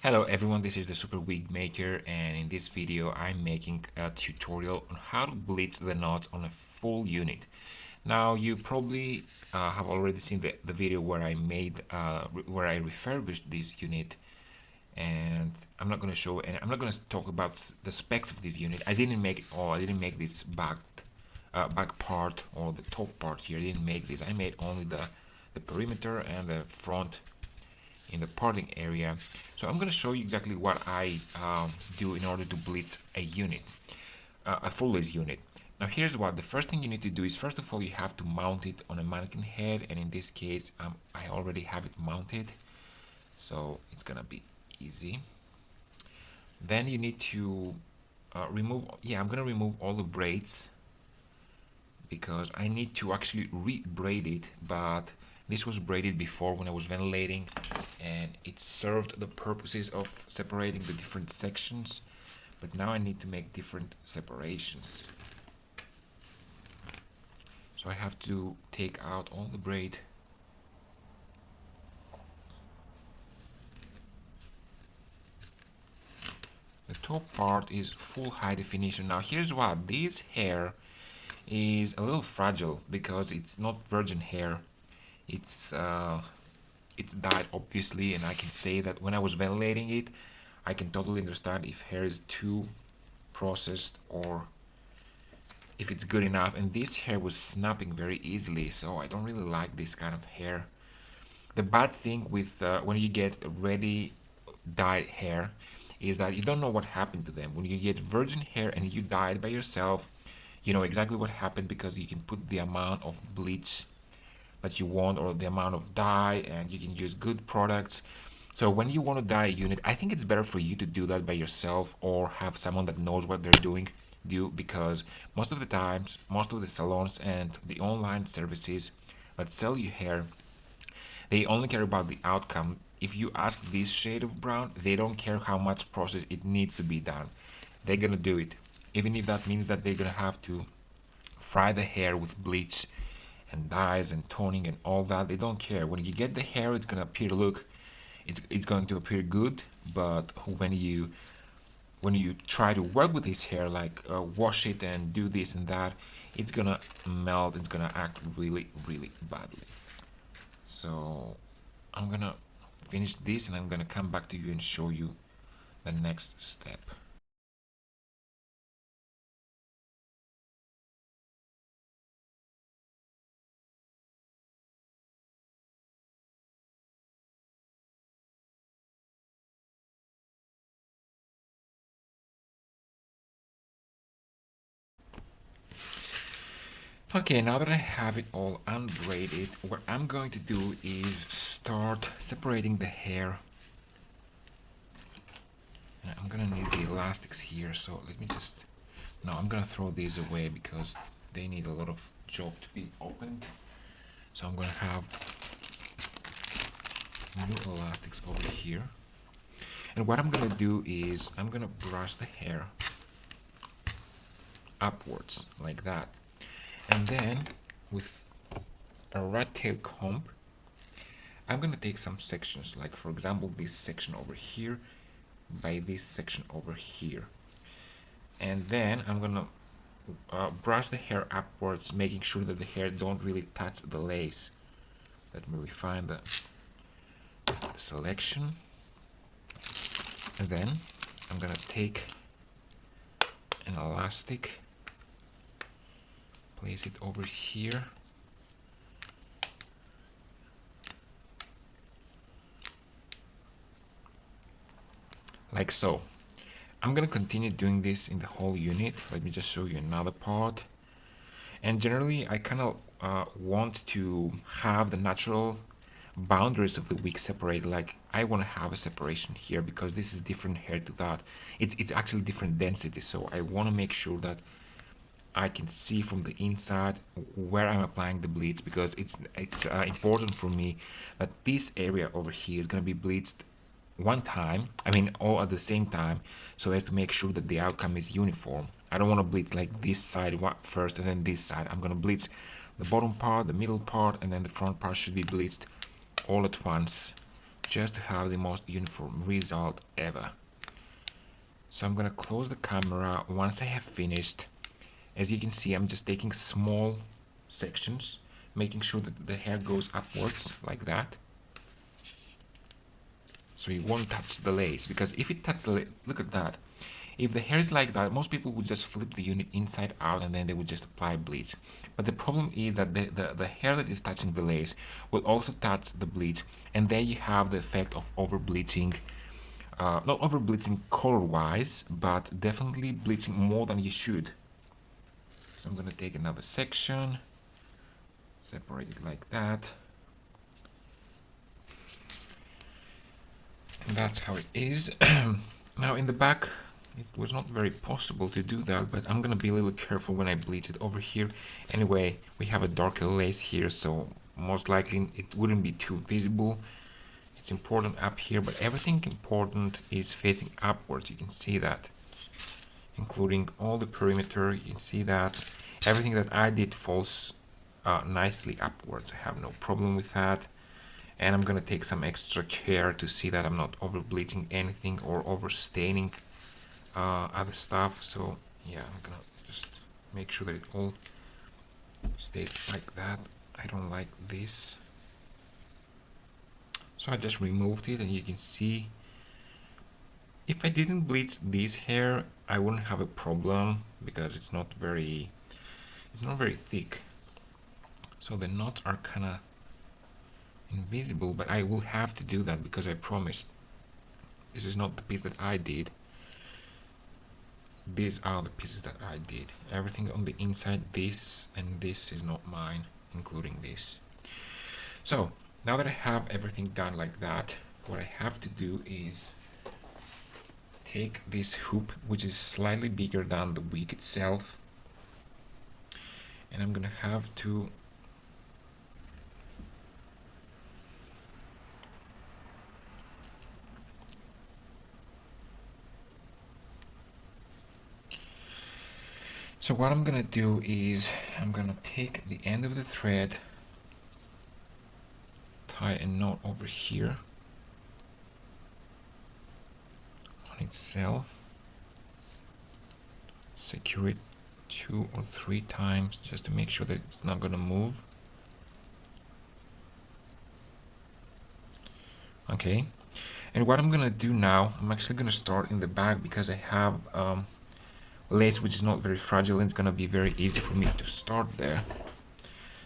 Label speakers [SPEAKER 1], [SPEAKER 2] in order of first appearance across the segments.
[SPEAKER 1] Hello everyone, this is the Super Wig Maker, and in this video I'm making a tutorial on how to bleach the knots on a full unit. Now you probably have already seen the video where where I refurbished this unit, and I'm not going to show and I'm not going to talk about the specs of this unit. I didn't make it all. I didn't make this back part or the top part here. I didn't make this. I made only the perimeter and the front in the parting area. So I'm going to show you exactly what I do in order to bleach a unit, a full lace unit. Now here's what the first thing you need to do is, first of all, you have to mount it on a mannequin head, and in this case I already have it mounted, so it's gonna be easy. Then you need to I'm gonna remove all the braids because I need to actually re-braid it, but this was braided before when I was ventilating, and it served the purposes of separating the different sections, but now I need to make different separations. So I have to take out all the braid. The top part is full high definition. Now here's what, this hair is a little fragile because it's not virgin hair. It's dyed, obviously, and I can say that when I was ventilating it, I can totally understand if hair is too processed or if it's good enough. And this hair was snapping very easily, so I don't really like this kind of hair. The bad thing with when you get ready dyed hair is that you don't know what happened to them. When you get virgin hair and you dye it by yourself, you know exactly what happened because you can put the amount of bleach that you want or the amount of dye, and you can use good products. So when you want to dye a unit, I think it's better for you to do that by yourself or have someone that knows what they're doing do, because most of the times, most of the salons and the online services that sell you hair, they only care about the outcome. If you ask this shade of brown, they don't care how much process it needs to be done. They're gonna do it, even if that means that they're gonna have to fry the hair with bleach and dyes and toning and all that. They don't care. When you get the hair, it's gonna appear, look, it's going to appear good, but when you try to work with this hair, like wash it and do this and that, it's gonna melt. It's gonna act really badly. So I'm gonna finish this and I'm gonna come back to you and show you the next step. Okay, now that I have it all unbraided, what I'm going to do is start separating the hair. And I'm gonna need the elastics here, so let me just... No, I'm gonna throw these away because they need a lot of job to be opened. So I'm gonna have new elastics over here. And what I'm gonna do is I'm gonna brush the hair upwards like that. And then with a rat tail comb, I'm gonna take some sections, like for example this section over here by this section over here, and then I'm gonna brush the hair upwards, making sure that the hair don't really touch the lace. Let me refine the selection, and then I'm gonna take an elastic, place it over here, like so. I'm gonna continue doing this in the whole unit. Let me just show you another part. And generally I kind of want to have the natural boundaries of the wig separated. Like I want to have a separation here because this is different hair to that. It's actually different density, so I want to make sure that I can see from the inside where I'm applying the bleach, because it's important for me that this area over here is going to be bleached one time, I mean all at the same time, so as to make sure that the outcome is uniform. I don't want to bleach like this side first and then this side. I'm going to bleach the bottom part, the middle part, and then the front part should be bleached all at once, just to have the most uniform result ever. So I'm gonna close the camera once I have finished. As you can see, I'm just taking small sections, making sure that the hair goes upwards like that. So you won't touch the lace, because if it touches the lace, look at that. If the hair is like that, most people would just flip the unit inside out and then they would just apply bleach. But the problem is that the hair that is touching the lace will also touch the bleach, and there you have the effect of over bleaching. Not over bleaching color wise, but definitely bleaching more than you should. So I'm gonna take another section, separate it like that. And that's how it is. Now in the back, it was not very possible to do that, but I'm gonna be a little careful when I bleach it over here. Anyway, we have a darker lace here, so most likely it wouldn't be too visible. It's important up here, but everything important is facing upwards. You can see that, including all the perimeter. You can see that everything that I did falls nicely upwards. I have no problem with that. And I'm gonna take some extra care to see that I'm not over bleaching anything or over staining other stuff. So yeah, I'm gonna just make sure that it all stays like that. I don't like this, so I just removed it, and you can see if I didn't bleach this hair, I wouldn't have a problem because it's not very thick, so the knots are kind of invisible, but I will have to do that because I promised. This is not the piece that I did. These are the pieces that I did. Everything on the inside, this and this is not mine, including this. So now that I have everything done like that, what I have to do is take this hoop, which is slightly bigger than the wig itself, and I'm gonna have to so what I'm gonna do is I'm gonna take the end of the thread, tie a knot over here on itself, secure it 2 or 3 times just to make sure that it's not gonna move. Okay, and what I'm gonna do now, I'm actually gonna start in the back because I have lace which is not very fragile, and it's gonna be very easy for me to start there.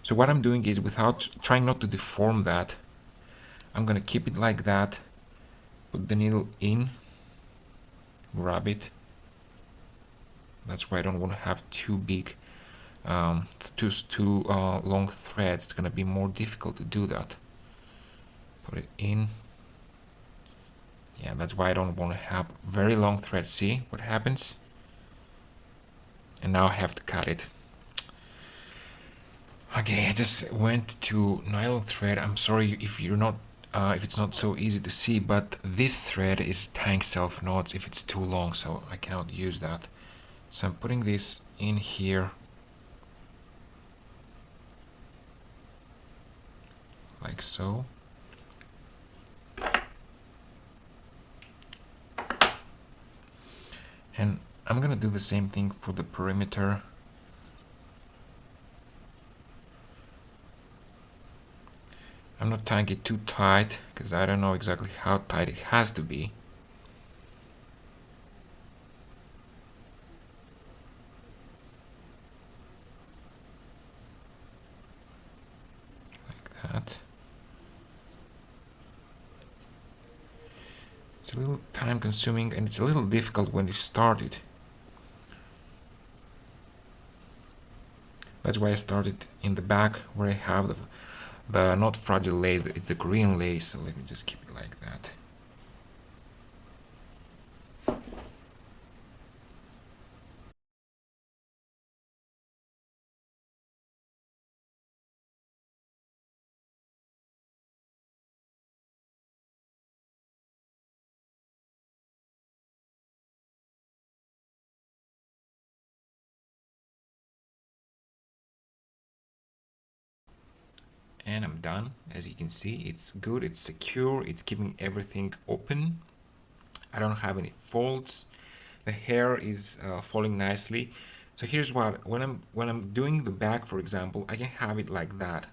[SPEAKER 1] So what I'm doing is, without trying not to deform that, I'm gonna keep it like that, put the needle in, grab it. That's why I don't want to have too big, too long threads. It's gonna be more difficult to do that. Put it in. Yeah, that's why I don't want to have very long threads. See what happens? And now I have to cut it. Okay, I just went to nylon thread. I'm sorry if you're not, if it's not so easy to see, but this thread is tying self knots if it's too long, so I cannot use that. So I'm putting this in here, like so. And I'm gonna do the same thing for the perimeter. I'm not tying it too tight because I don't know exactly how tight it has to be. Like that. It's a little time consuming and it's a little difficult when you start it. That's why I started in the back where I have the not fragile lace, it's the Korean lace, so let me just keep it like that. and I'm done. As you can see, it's good, it's secure, it's keeping everything open. I don't have any folds. The hair is falling nicely. So here's what, when I'm doing the back, for example, I can have it like that.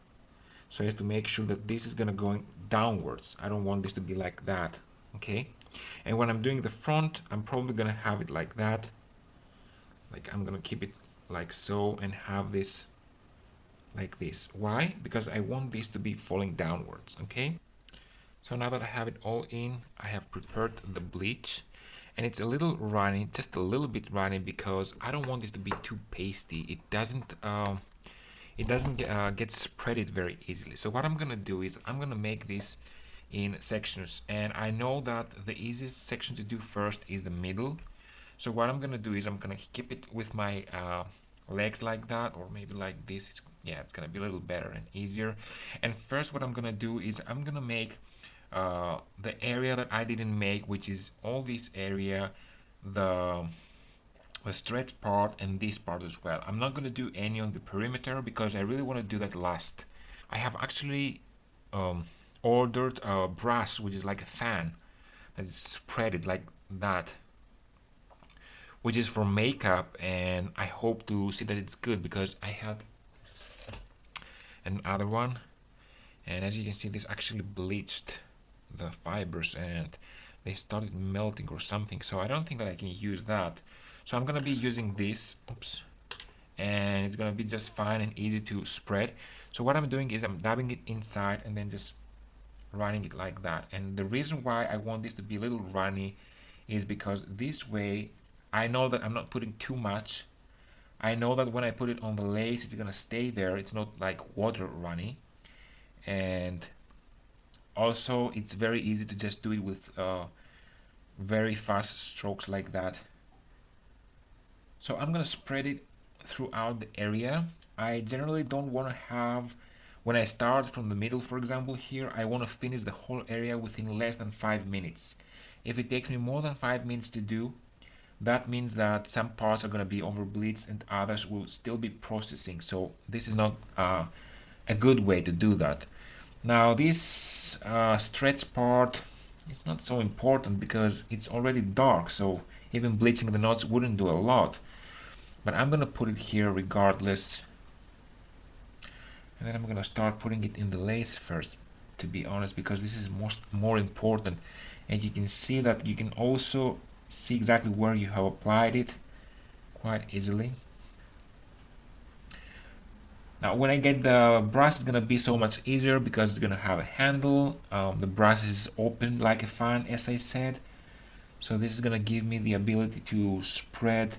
[SPEAKER 1] So I have to make sure that this is gonna go downwards. I don't want this to be like that, okay? And when I'm doing the front, I'm probably gonna have it like that. Like I'm gonna keep it like so and have this like this. Why? Because I want this to be falling downwards, okay? So now that I have it all in, I have prepared the bleach, and it's a little runny, just a little bit runny, because I don't want this to be too pasty. It doesn't get spreaded very easily. So what I'm gonna do is I'm gonna make this in sections, and I know that the easiest section to do first is the middle. So what I'm gonna do is I'm gonna keep it with my legs like that, or maybe like this. Yeah, it's gonna be a little better and easier. And first what I'm gonna do is I'm gonna make the area that I didn't make, which is all this area, the stretch part and this part as well. I'm not going to do any on the perimeter because I really want to do that last. I have actually ordered a brush, which is like a fan that is spreaded like that, which is for makeup, and I hope to see that it's good because I had another one, and as you can see, this actually bleached the fibers and they started melting or something, so I don't think that I can use that. So I'm gonna be using this, oops, and it's gonna be just fine and easy to spread. So what I'm doing is I'm dabbing it inside and then just running it like that. And the reason why I want this to be a little runny is because this way I know that I'm not putting too much. I know that when I put it on the lace, it's gonna stay there. It's not like water runny. And also it's very easy to just do it with very fast strokes like that. So I'm gonna spread it throughout the area. I generally don't want to have, when I start from the middle, for example, here, I want to finish the whole area within less than 5 minutes. If it takes me more than 5 minutes to do, that means that some parts are going to be over bleached and others will still be processing. So this is not a good way to do that. Now this stretch part is not so important because it's already dark, so even bleaching the knots wouldn't do a lot. But I'm gonna put it here regardless, and then I'm gonna start putting it in the lace first, to be honest, because this is more important. And you can see that you can also see exactly where you have applied it quite easily. Now when I get the brush, it's gonna be so much easier because it's gonna have a handle. The brush is open like a fan, as I said, so this is gonna give me the ability to spread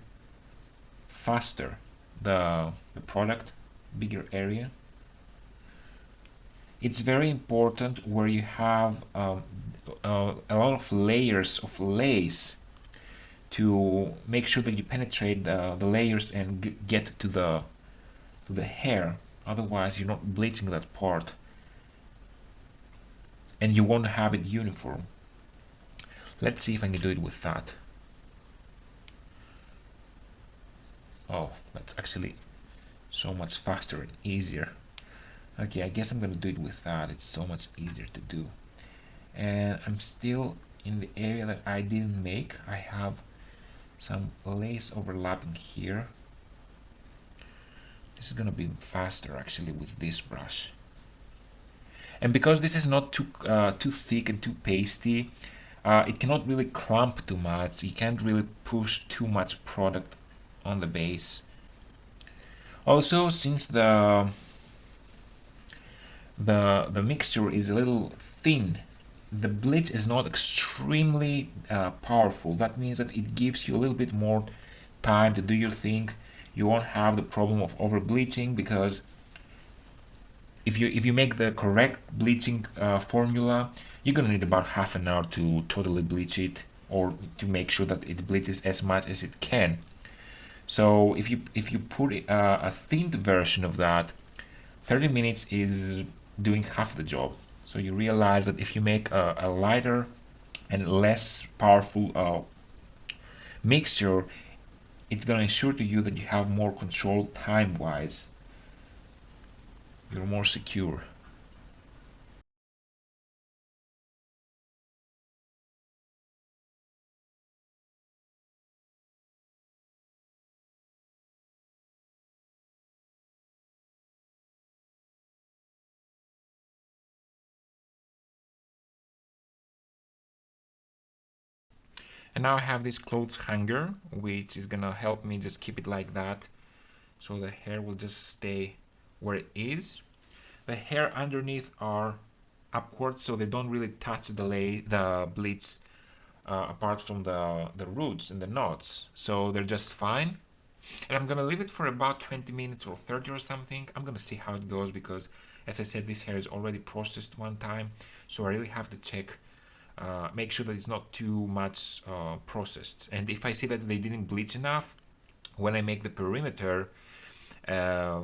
[SPEAKER 1] faster the product, bigger area. It's very important where you have a lot of layers of lace to make sure that you penetrate the layers and get to the hair. Otherwise, you're not bleaching that part, and you won't have it uniform. Let's see if I can do it with that. Oh, that's actually so much faster and easier. Okay, I guess I'm gonna do it with that. It's so much easier to do. And I'm still in the area that I didn't make. I have some lace overlapping here. This is gonna be faster actually with this brush. And because this is not too thick and too pasty, it cannot really clump too much. You can't really push too much product on the base. Also, since the mixture is a little thin, the bleach is not extremely powerful. That means that it gives you a little bit more time to do your thing. You won't have the problem of over bleaching, because if you make the correct bleaching formula, you're gonna need about half an hour to totally bleach it, or to make sure that it bleaches as much as it can. So if you put a thinned version of that, 30 minutes is doing half the job. So you realize that if you make a lighter and less powerful mixture, it's going to ensure to you that you have more control time-wise. You're more secure. And now I have this clothes hanger, which is gonna help me just keep it like that, so the hair will just stay where it is. The hair underneath are upwards, so they don't really touch the bleach apart from the roots and the knots, so they're just fine. And I'm gonna leave it for about 20 minutes or 30 or something. I'm gonna see how it goes because, as I said, this hair is already processed one time, so I really have to check, make sure that it's not too much processed. And if I see that they didn't bleach enough, when I make the perimeter, uh,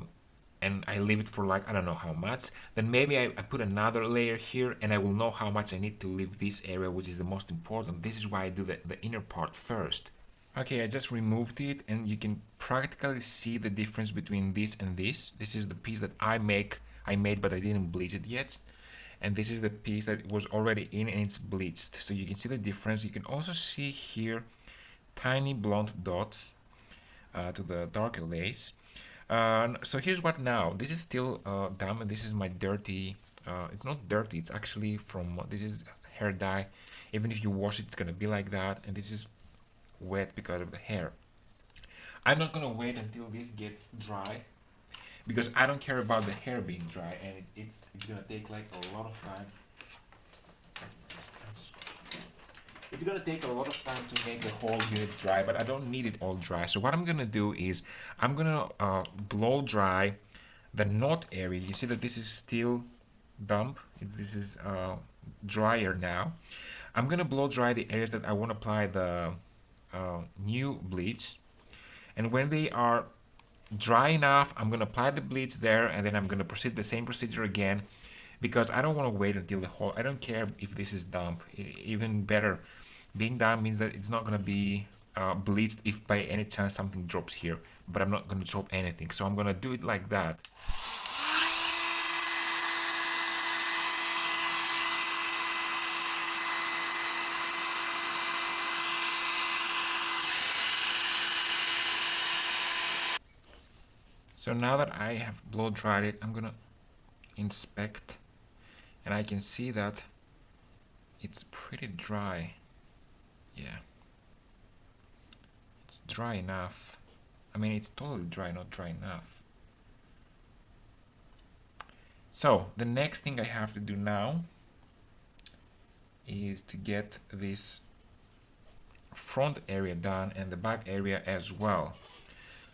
[SPEAKER 1] and I leave it for like I don't know how much, then maybe I put another layer here and I will know how much I need to leave this area, which is the most important. This is why I do the inner part first. Okay, I just removed it and you can practically see the difference between this and this. This is the piece that I made but I didn't bleach it yet. And this is the piece that was already in and it's bleached. So you can see the difference. You can also see here tiny blonde dots to the darker lace. So here's what now. This is still damp and this is my dirty, it's not dirty, it's actually from, this is hair dye. Even if you wash it, it's gonna be like that. And this is wet because of the hair. I'm not gonna wait until this gets dry because I don't care about the hair being dry, and it's gonna take like a lot of time. It's gonna take a lot of time to make the whole unit dry, but I don't need it all dry. So what I'm gonna do is I'm gonna blow dry the knot area. You see that this is still damp. This is drier now. I'm gonna blow dry the areas that I want to apply the new bleach, and when they are dry enough, I'm gonna apply the bleach there, and then I'm gonna proceed the same procedure again, because I don't want to wait until the whole. I don't care if this is damp. Even better, being damp means that it's not gonna be bleached if by any chance something drops here. But I'm not gonna drop anything, so I'm gonna do it like that. So now that I have blow dried it, I'm gonna inspect, and I can see that it's pretty dry. Yeah, it's dry enough. I mean, it's totally dry, not dry enough. So the next thing I have to do now is to get this front area done and the back area as well.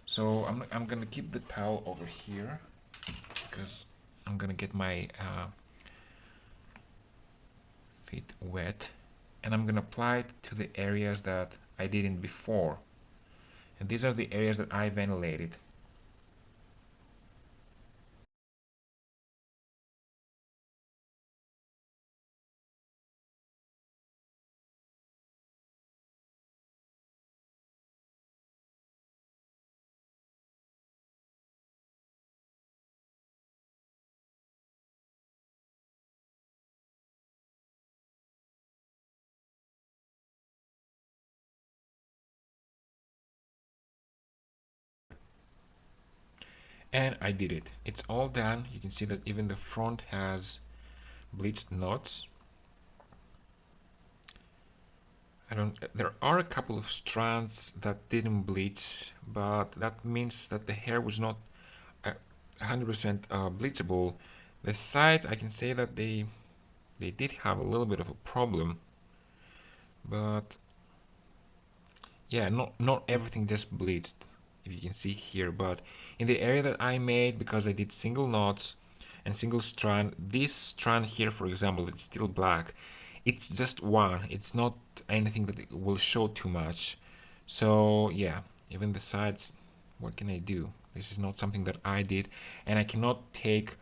[SPEAKER 1] So I'm gonna keep the towel over here because I'm gonna get my feet wet, and I'm gonna apply it to the areas that I didn't before, and these are the areas that I ventilated. And I did it. It's all done. You can see that even the front has bleached knots. I don't. There are a couple of strands that didn't bleach, but that means that the hair was not 100% bleachable. The sides, I can say that they did have a little bit of a problem, but yeah, not everything just bleached, if you can see here. But in the area that I made, because I did single knots and single strand, this strand here, for example, it's still black. It's just one. It's not anything that will show too much. So yeah, even the sides, what can I do? This is not something that I did, and I cannot take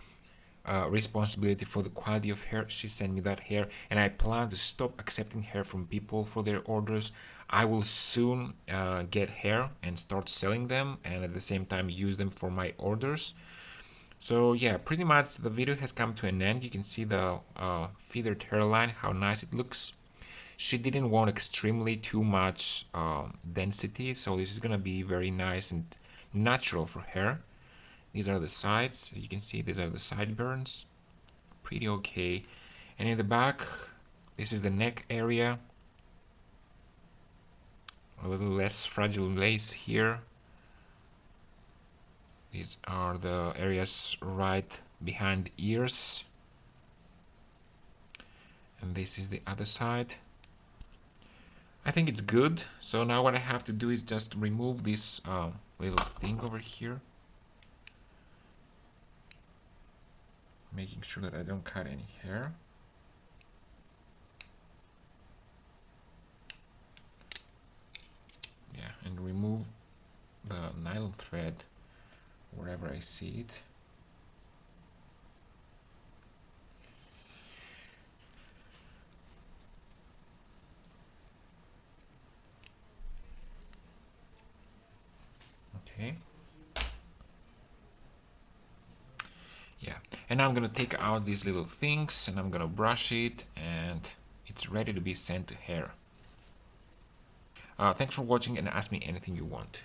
[SPEAKER 1] responsibility for the quality of hair. She sent me that hair, and I plan to stop accepting hair from people for their orders. I will soon get hair and start selling them, and at the same time use them for my orders. So yeah, pretty much the video has come to an end. You can see the feathered hairline, how nice it looks. She didn't want extremely too much density, so this is gonna be very nice and natural for hair. These are the sides. You can see these are the sideburns. Pretty okay. And in the back, this is the neck area. a little less fragile lace here. These are the areas right behind the ears. And this is the other side. I think it's good. So now what I have to do is just remove this little thing over here. Making sure that I don't cut any hair. Yeah, and remove the nylon thread wherever I see it. Okay. Yeah, and I'm gonna take out these little things and I'm gonna brush it, and it's ready to be sent to hair. Thanks for watching, and ask me anything you want.